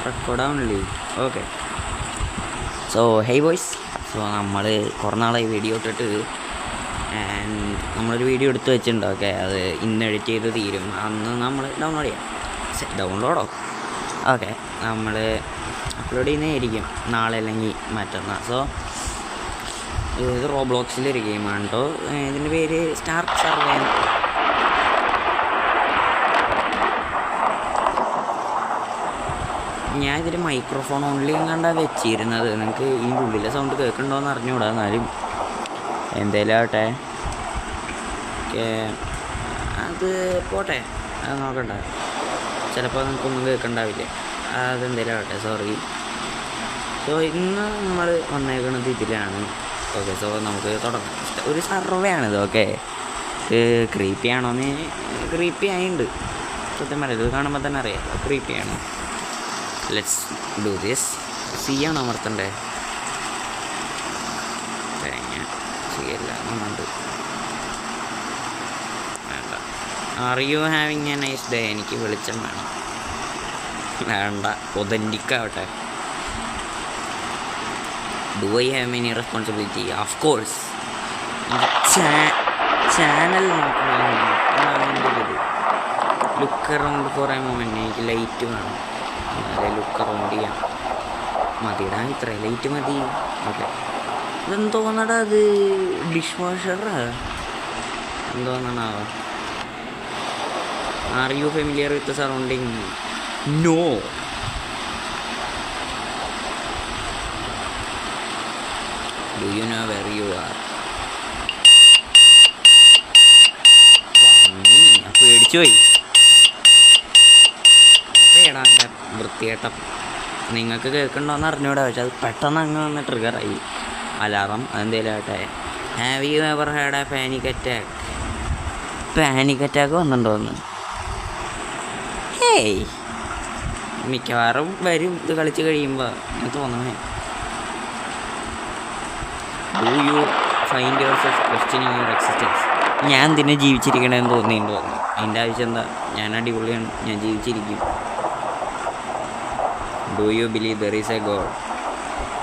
റെക്കോർഡാവണല്ലേ? Okay. So hey boys. So നമ്മൾ കുറേ നാളായി വീഡിയോ ഇട്ടിട്ട് ആൻഡ് നമ്മളൊരു വീഡിയോ എടുത്ത് വെച്ചിട്ടുണ്ട്. ഓക്കെ, അത് ഇന്ന് എഡിറ്റ് ചെയ്ത് തീരും. അന്ന് നമ്മൾ ഡൗൺലോഡ് ചെയ്യാം. ഡൗൺലോഡോ? ഓക്കെ, നമ്മൾ അപ്ലോഡ് ചെയ്യുന്നതായിരിക്കും നാളെ അല്ലെങ്കിൽ മറ്റന്നാൾ. സോ ഇത് റോബ്ലോക്സിലൊരു ഗെയിമാണ് കേട്ടോ. ഇതിൻ്റെ പേര് സ്റ്റാർ സർവേ. ഞാൻ ഇതിൽ മൈക്രോഫോൺ ഓൺലി കണ്ടാണ് വെച്ചിരുന്നത്. നിങ്ങൾക്ക് ഇതിൻ്റെ ഉള്ളിലെ സൗണ്ട് കേൾക്കുന്നുണ്ടോയെന്ന് അറിഞ്ഞുകൂടാ. എന്നാലും എന്തേലും ആവട്ടെ. ഓക്കെ, അത് പോട്ടെ, അത് നോക്കണ്ട. ചിലപ്പോൾ നിങ്ങൾക്കൊന്നും കേൾക്കണ്ടാവില്ല. അതെന്തേലും ആവട്ടെ, സോറി. സോ ഇന്ന് നമ്മൾ വന്നേക്കുന്നത് ഇതിലാണ്. ഓക്കെ, സോ നമുക്ക് തുടങ്ങാം. ഒരു സർവേ ആണിത്. ഓക്കെ, ക്രീപ്പി ആണോന്ന് ക്രീപ്പി ആയിട്ടുണ്ട്. സത്യം പറയാം, ഇത് കാണുമ്പോൾ തന്നെ അറിയാം ക്രീപ്പിയാണ്. Let's do this. സി ആണ് അമർത്തണ്ടേ? സി അല്ല, നമ്മണ്ട് വേണ്ട. Are you having a nice day? എനിക്ക് വെളിച്ചം വേണം. വേണ്ട, ഒതൻറ്റിക്കാവട്ടെ. Do I have many responsibility? Of course. Channel നോക്കണം, അതാണ് എൻ്റെ ഒരു look around for a moment. എനിക്ക് ലൈറ്റ് വേണം, എന്നാലേ ലുക്ക് അറൗണ്ട് ചെയ്യാം. മതിടാ, ഇത്ര ലൈറ്റ് മതി. ഓക്കെ, ഇതെന്തോന്നടാ, അത് ഡിഷ് വാഷറാ എന്തോന്നാണാവോ? Are you familiar with surrounding? No. Do you know where you are? പേടിച്ചു പോയി. എൻ്റെ വൃത്തികേട്ട നിങ്ങൾക്ക് കേൾക്കണ്ടോയെന്ന് അറിഞ്ഞൂടാ. പക്ഷെ അത് പെട്ടെന്ന് അങ്ങ് വന്ന് ട്രിഗറായി അലാറം. അതെന്തേലും ആട്ടെ. Have you ever had a panic attack? Panic attack വന്നിട്ടുണ്ടോയെന്ന്? ഹേയ്, മിക്കവാറും വരും ഇത് കളിച്ച് കഴിയുമ്പോൾ എനിക്ക് തോന്നണേ. Do you find yourself questioning your existence? ഞാൻ എന്തിനാ ജീവിച്ചിരിക്കണമെന്ന് തോന്നുന്നു. അതിൻ്റെ ആവശ്യം എന്താ? ഞാൻ അടിപൊളിയാണ്, ഞാൻ ജീവിച്ചിരിക്കും. Do you believe there is a god?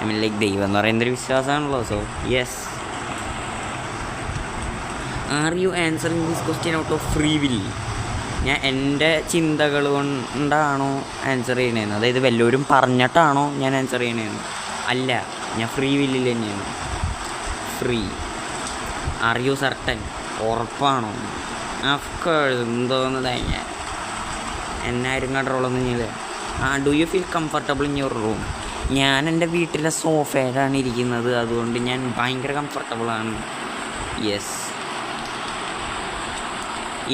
I mean like ദൈവം എന്ന് പറയുന്നൊരു വിശ്വാസമാണല്ലോ. So yes. Are you answering this question out of free will? ഞാൻ എൻ്റെ ചിന്തകൾ കൊണ്ടാണോ ആൻസർ ചെയ്യണേന്ന്? അതായത് വല്ലവരും പറഞ്ഞിട്ടാണോ ഞാൻ ആൻസർ ചെയ്യണേന്ന്? അല്ല, ഞാൻ ഫ്രീ വില്ലിൽ തന്നെയാണ്. ഫ്രീ. Are you certain? ഉറപ്പാണോ? അഫ്കോഴ്സ്. എന്തോന്നതാ, ഞാൻ എന്നാരും കൺട്രോളൊന്നും ചെയ്യില്ല. Do you feel comfortable in your room? ഞാൻ എൻ്റെ വീട്ടിലെ സോഫയിലാണ് ഇരിക്കുന്നത്, അതുകൊണ്ട് ഞാൻ ഭയങ്കര കംഫർട്ടബിളാണ്. Yes.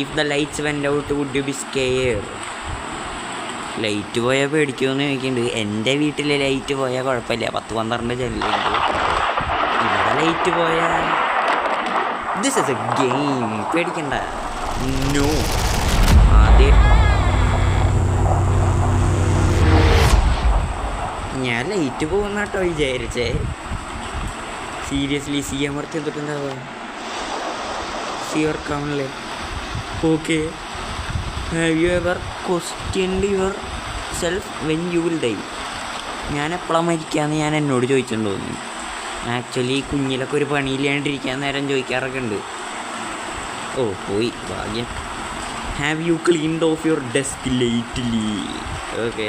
If the lights went out would you be scared? Light പോയാൽ പേടിക്കുമെന്ന് ചോദിക്കുന്നുണ്ട്. എൻ്റെ വീട്ടിൽ ലൈറ്റ് പോയാൽ കുഴപ്പമില്ല, 10-12 ജനലുണ്ട്. ഇവിടെ ലൈറ്റ് പോയാൽ ദിസ് ഇസ് എ ഗെയിം, പേടിക്കണ്ട. നോ. ആദ്യം ഞാൻ ലൈറ്റ് പോകുന്ന കേട്ടോ വിചാരിച്ചേ. സീരിയസ്ലി സി അമർത്തി എന്തിട്ടുണ്ടാവുക? സി വർക്കാവണല്ലേ? Okay. Have you ever questioned yourself when you will die? ഞാൻ എപ്പോഴാണ് മരിക്കാമെന്ന് ഞാൻ എന്നോട് ചോദിച്ചിട്ടുണ്ടോന്ന്. ആക്ച്വലി കുഞ്ഞിലൊക്കെ ഒരു പണിയില്ലാണ്ടിരിക്കാൻ നേരം ചോദിക്കാറൊക്കെ ഉണ്ട്. ഓ, പോയി ഭാഗ്യം. Have you cleaned of your desk lately? Okay,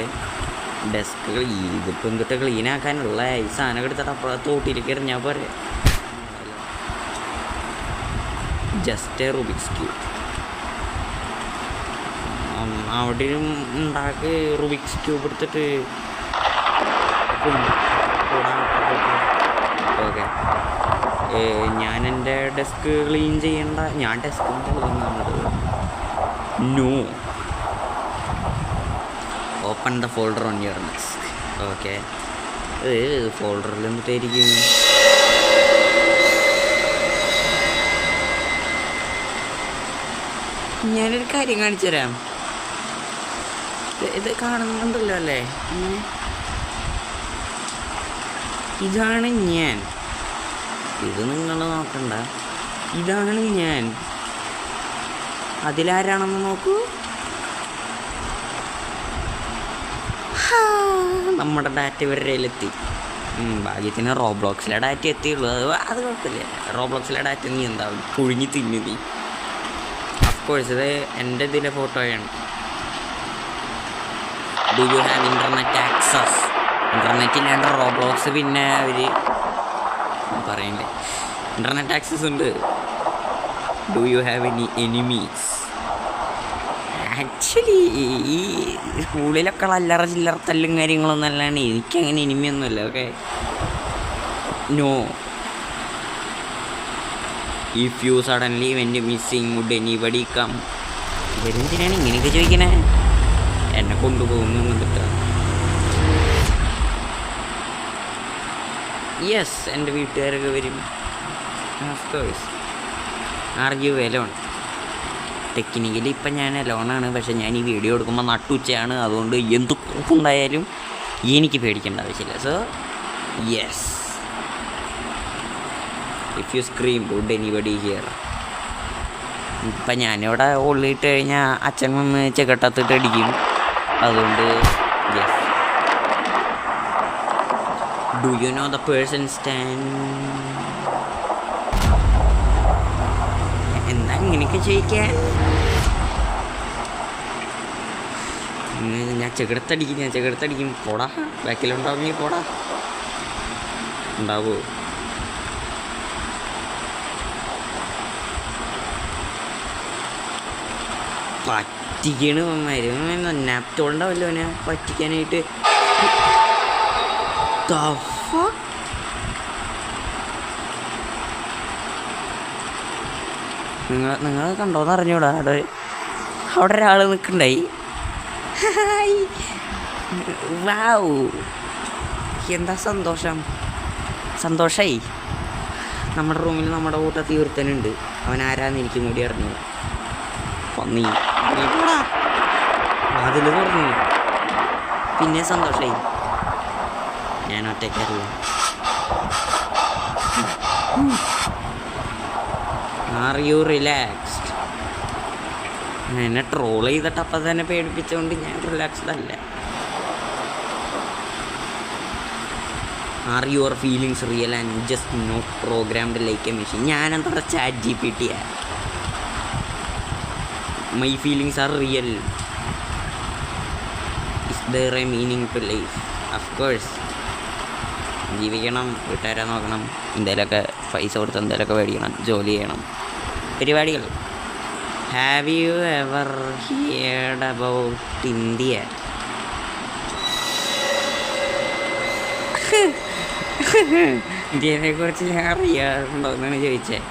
desk ഇതിപ്പോൾ എന്തിട്ട് ക്ലീനാക്കാനുള്ള ഈ സാധനം എടുത്തിട്ട് അപ്പോഴത്തെ തോട്ടിലേക്ക് എറിഞ്ഞാൽ പോരെ. Just A Rubik's cube. അവിടെ ഉണ്ടാക്കി റുബിക്സ് ക്യൂബ് എടുത്തിട്ട്. ഓക്കെ, ഞാൻ എൻ്റെ ഡെസ്ക് ക്ലീൻ ചെയ്യണ്ട. ഞാൻ ഡെസ്ക് പോകുന്നത്. No. Open the folder on your desk. Okay, ഫോൾഡറിൽ എന്നിട്ടായിരിക്കും. ഞാനൊരു കാര്യം കാണിച്ചു തരാം. ഇത് കാണുന്നുണ്ടല്ലോ അല്ലേ? ഇതാണ് ഞാൻ. ഇത് നിങ്ങൾ നോക്കണ്ട, ഇതാണ് ഞാൻ. അതിലാരാണെന്ന് നോക്കൂ. നമ്മുടെ ഡാറ്റ ഇവരുടെ കയ്യിലെത്തി. ഭാഗ്യത്തിന് റോബ്ലോക്സിലെ ഡാറ്റ എത്തിയുള്ളൂ. അത് കുഴപ്പമില്ല. റോബ്ലോക്സിലെ ഡാറ്റ നീ എന്താവും കുഴിഞ്ഞ് തിന്നു നീ. അഫ്കോഴ്സ് ഇത് എൻ്റെ ഇതിലെ ഫോട്ടോയാണ്. Do you have internet access? Internet ഇല്ലാണ്ട് റോബ്ലോക്സ് പിന്നെ അവർ പറയണ്ടേ. ഇൻ്റർനെറ്റ് ആക്സസ് ഉണ്ട്. Do you have any enemies? Actually ഈ സ്കൂളിലൊക്കെ അല്ലറ ചില്ലറ തല്ലും കാര്യങ്ങളൊന്നും അല്ലാണ്ട് എനിക്കങ്ങനെ എനിമിയൊന്നുമില്ല. Okay, no. If you suddenly went missing would anybody come? ഇവരെന്തിനാണ് ഇങ്ങനെയൊക്കെ ചോദിക്കണേ? എന്നെ കൊണ്ടുപോകുന്നു എന്നിട്ട്. യെസ്, എൻ്റെ വീട്ടുകാരൊക്കെ വരും. Of course. Are you alone? Technically ഇപ്പം ഞാൻ എലോണാണ്. പക്ഷെ ഞാൻ ഈ വീഡിയോ എടുക്കുമ്പോൾ നട്ടുച്ചയാണ്. അതുകൊണ്ട് എന്ത് കുഴപ്പമുണ്ടായാലും എനിക്ക് പേടിക്കേണ്ട ആവശ്യമില്ല. So yes, if you scream would anybody here? ഇപ്പം ഞാനിവിടെ ഉള്ളിട്ട് കഴിഞ്ഞാൽ അച്ഛൻ വന്ന് ചെകട്ടത്തിട്ട് അടിക്കും. അതുകൊണ്ട് yes. Do you know the person stand? എന്താ ഇങ്ങനെയൊക്കെ ചോദിക്കാൻ? ഞാൻ ചെകിടത്തടിക്കും. പോടാ, ബാക്കിലുണ്ടാവുമെങ്കിൽ പോടാ. ഉണ്ടാവോ? പറ്റിക്കണ് മരുന്ന് നാപ്റ്റോളുണ്ടാവല്ലോ അവനെ പറ്റിക്കാനായിട്ട്. നിങ്ങൾ കണ്ടോന്ന് അറിഞ്ഞൂടാ? അവിടെ ഒരാൾ നിൽക്കണ്ടായി. വാവ്, എന്താ സന്തോഷായി. നമ്മുടെ റൂമിൽ നമ്മുടെ കൂട്ടത്തിൽ തീർത്തനുണ്ട്. അവൻ ആരാന്ന് എനിക്കും കൂടി അറിഞ്ഞു. പന്നി അതിൽ തുറന്നു. പിന്നെ സന്തോഷായി. ഞാൻ ഒറ്റയ്ക്കറിയ. Are you relaxed? എന്നെ ട്രോൾ ചെയ്തിട്ട് അപ്പം തന്നെ പേടിപ്പിച്ചുകൊണ്ട് ഞാൻ റിലാക്സ്ഡ് അല്ല. Are your feelings real and just not programmed like a machine? ഞാനെന്താ chat GPT? My feelings are real. Is there a meaning to life? Of course. ജീവിക്കണം, വീട്ടുകാരെ നോക്കണം, എന്തെങ്കിലുമൊക്കെ പൈസ കൊടുത്ത് എന്തെങ്കിലുമൊക്കെ മേടിക്കണം, ജോലി ചെയ്യണം, പരിപാടികൾ. Have you ever heard about India? ഇന്ത്യയെക്കുറിച്ച് ഞാൻ അറിയാറുണ്ടോ എന്നാണ് ചോദിച്ചത്.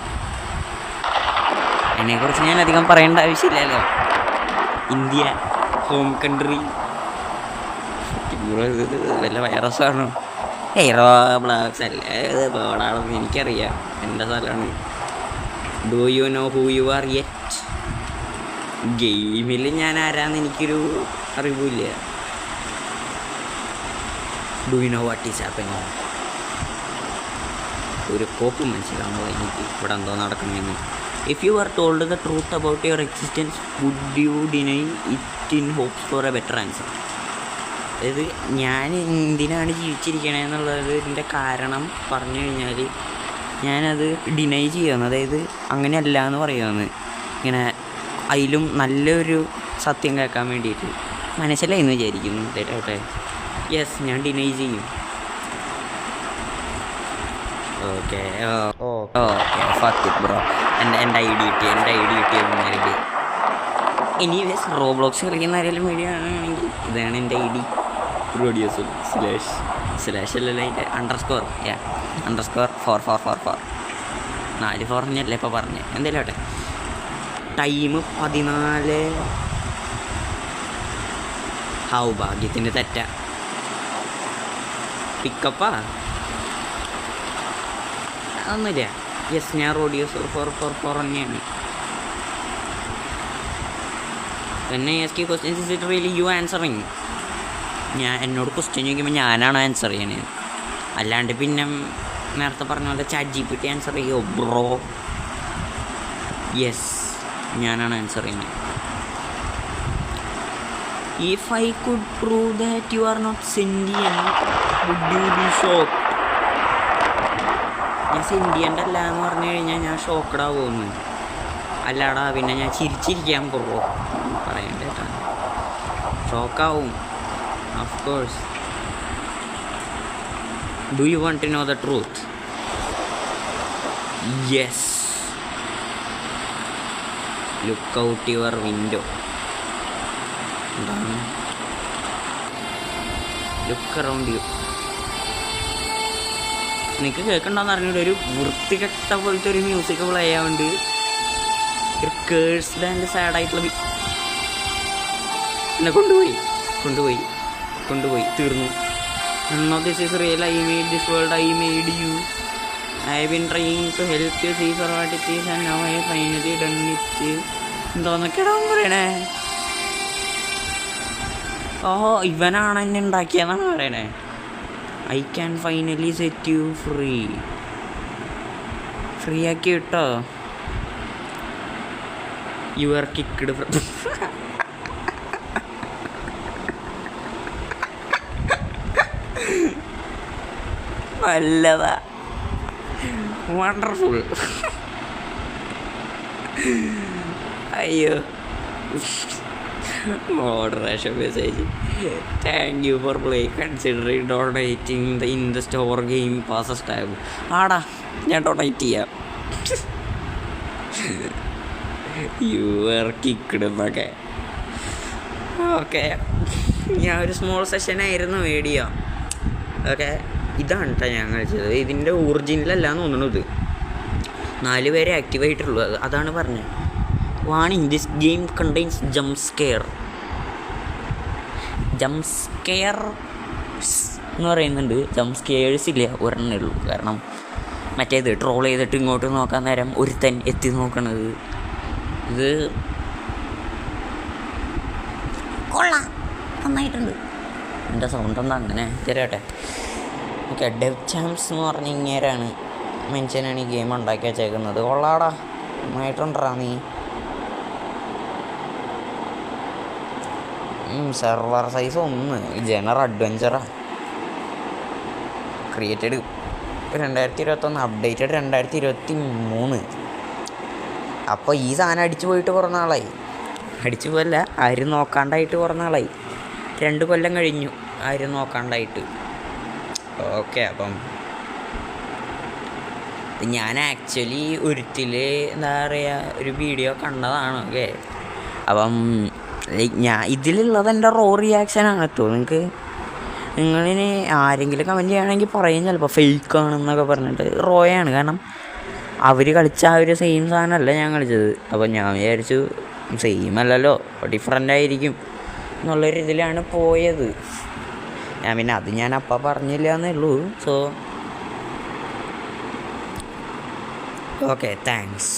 എന്നെക്കുറിച്ച് ഞാൻ അധികം പറയേണ്ട ആവശ്യമില്ലല്ലോ. India home country. വല്ല വൈറസാണോ? റോബ്ലോക്സ് അല്ലേ ഇത്? പേടാണെന്ന് എനിക്കറിയാം, എൻ്റെ സ്ഥലമാണ്. Do you know who you are yet? ഗെയിമിൽ ഞാൻ ആരാന്ന് എനിക്കൊരു അറിവില്ല. Do you know what is happening? ഒരു കോപ്പ് മനസ്സിലാവുമ്പോൾ എനിക്ക് ഇവിടെ എന്തോ നടക്കണമെന്ന്. If you are told the truth about your existence would you deny it in hopes for a better answer? അതായത് ഞാൻ എന്തിനാണ് ജീവിച്ചിരിക്കണേന്നുള്ളതിൻ്റെ കാരണം പറഞ്ഞു കഴിഞ്ഞാൽ ഞാനത് ഡിനൈ ചെയ്യുമെന്ന്, അതായത് അങ്ങനെയല്ല എന്ന് പറയുമെന്ന്. ഇങ്ങനെ അതിലും നല്ലൊരു സത്യം കേൾക്കാൻ വേണ്ടിയിട്ട്. മനസ്സിലായെന്ന് വിചാരിക്കുന്നു. കേട്ടോട്ടെ. യെസ്, ഞാൻ ഡിനൈ ചെയ്യും. Okay okay fuck it bro. എൻ്റെ ഐ ഡി കിട്ടി എനിക്ക്. എനിവേസ്, റോബ്ലോക്സ് കളിക്കുന്ന ആരെങ്കിലും വീഡിയോ ആണെങ്കിൽ ഇതാണ് എൻ്റെ ID. റോഡിയോസ് സ്ലാഷ് അല്ലല്ലോ അതിൻ്റെ _4 _4 4 4 ഇപ്പോൾ പറഞ്ഞത്. എന്തായാലും ആട്ടെ. ടൈം 14. ഭാഗ്യത്തിൻ്റെ തെറ്റ. പിക്കപ്പാ അതൊന്നുമില്ല. യെസ്, ഞാൻ റോഡിയോസ് 444 തന്നെയാണ്. പിന്നെ ask you questions, is it really you answering? എന്നോട് ക്വസ്റ്റ്യൻ ചോദിക്കുമ്പോൾ ഞാനാണ് ആൻസർ ചെയ്യണത്. അല്ലാണ്ട് പിന്നെ നേരത്തെ പറഞ്ഞ പോലെ ചാറ്റ് GPT ആൻസർ ചെയ്യുമോ ബ്രോ? യെസ്, ഞാനാണ് ആൻസർ ചെയ്യുന്നത്. If I could prove that you are not sentient would you be shock? ഞാൻ സെൻഡിയൻ്റ് അല്ല എന്ന് പറഞ്ഞു കഴിഞ്ഞാൽ ഞാൻ ഷോക്കഡാവുമെന്ന്. അല്ലാടാ പിന്നെ ഞാൻ ചിരിച്ചിരിക്കാൻ പോകുമോ? പറയാൻ കേട്ടാ ഷോക്കാവും. Of course. Do you want to know the truth? Yes. Look out your window. എന്താണ്? Look around you. നിനക്ക് കേൾക്കണ്ടെന്ന് അറിഞ്ഞിട്ട് ഒരു വൃത്തികെട്ട പോലത്തെ ഒരു മ്യൂസിക് പ്ലേ ആവുന്നുണ്ട്. ഒരു കേഴ്സ്ഡ് ആൻഡ് സാഡായിട്ടുള്ള എന്നെ കൊണ്ടുപോയി തീർന്നു. None of this is real. I made this world. I made you. I have been trying to help you see for what it is and now I have finally done it. എന്തോന്നൊക്കെയാ പറയണേ? ഓഹോ, ഇവനാണ് എന്നെ ഉണ്ടാക്കിയതാണ് പറയണേ. I can finally set you free. Free ആക്കി കിട്ടോ? You are kicked from നല്ലതാ. Wonderful. അയ്യോ, moderation message. Thank you for play considering donating in the store game passes tab. ആടാ, ഞാൻ ഡൊണേറ്റ് ചെയ്യാം. യു ആർ കിക്ക്ഡ് എന്നൊക്കെ. ഓക്കെ, ഞാൻ ഒരു സ്മോൾ സെഷനായിരുന്നു വീഡിയോ. ഓക്കെ, ഇതാണ് കേട്ടോ ഞാൻ കളിച്ചത്. ഇതിൻ്റെ ഒറിജിനലല്ലാന്ന് തോന്നുന്നു. ഇത് 4 പേരെ ആക്റ്റീവായിട്ടുള്ളൂ. അതാണ് പറഞ്ഞത്. Warning, this game contains jump scare എന്ന് പറയുന്നുണ്ട്. ജംപ് സ്കെയേഴ്സ് ഇല്ല, ഒരെണ്ണേ ഉള്ളൂ. കാരണം മറ്റേത് ട്രോൾ ചെയ്തിട്ട് ഇങ്ങോട്ട് നോക്കാൻ നേരം ഒരുത്തൻ എത്തി നോക്കണത്. ഇത് കൊള്ളാം, നന്നായിട്ടുണ്ട്. എൻ്റെ സൗണ്ട് എന്താ അങ്ങനെ തരാട്ടെ. ഓക്കെ, ഡെവ് ചാംപ്സ് എന്ന് പറഞ്ഞ ഇങ്ങേരാണ് മനുഷ്യനാണ് ഈ ഗെയിം ഉണ്ടാക്കി വെച്ചേക്കുന്നത്. കൊള്ളാടാ, നന്നായിട്ടുണ്ടാ നീ. സെർവർ സൈസ് 1, ജനറൽ അഡ്വഞ്ചറാ. Created 2021, updated 2023. അപ്പോൾ ഈ സാധനം അടിച്ചു പോയിട്ട് കുറേ നാളായി. അടിച്ചു പോയല്ല, ആരും നോക്കാണ്ടായിട്ട് കുറേ നാളായി. 2 കൊല്ലം കഴിഞ്ഞു ആരും നോക്കാണ്ടായിട്ട്. ഓക്കെ, അപ്പം ഞാൻ ആക്ച്വലി എന്താ പറയുക, ഒരു വീഡിയോ കണ്ടതാണ്. ഓക്കെ, അപ്പം ഇതിലുള്ളത് എൻ്റെ റോ റിയാക്ഷനാണ് കേട്ടോ. നിങ്ങളിനി ആരെങ്കിലും കമൻറ്റ് ചെയ്യുകയാണെങ്കിൽ പറയും ചിലപ്പോൾ ഫേക്കാണെന്നൊക്കെ പറഞ്ഞിട്ട്. റോയാണ്, കാരണം അവർ കളിച്ച ആ ഒരു സെയിം സാധനമല്ല ഞാൻ കളിച്ചത്. അപ്പോൾ ഞാൻ വിചാരിച്ചു സെയിം അല്ലല്ലോ, ഡിഫറൻ്റ് ആയിരിക്കും എന്നുള്ളൊരു ഇതിലാണ് പോയത്. പിന്നെ അത് ഞാൻ അപ്പം പറഞ്ഞില്ല എന്നേ ഉള്ളൂ. So okay, thanks.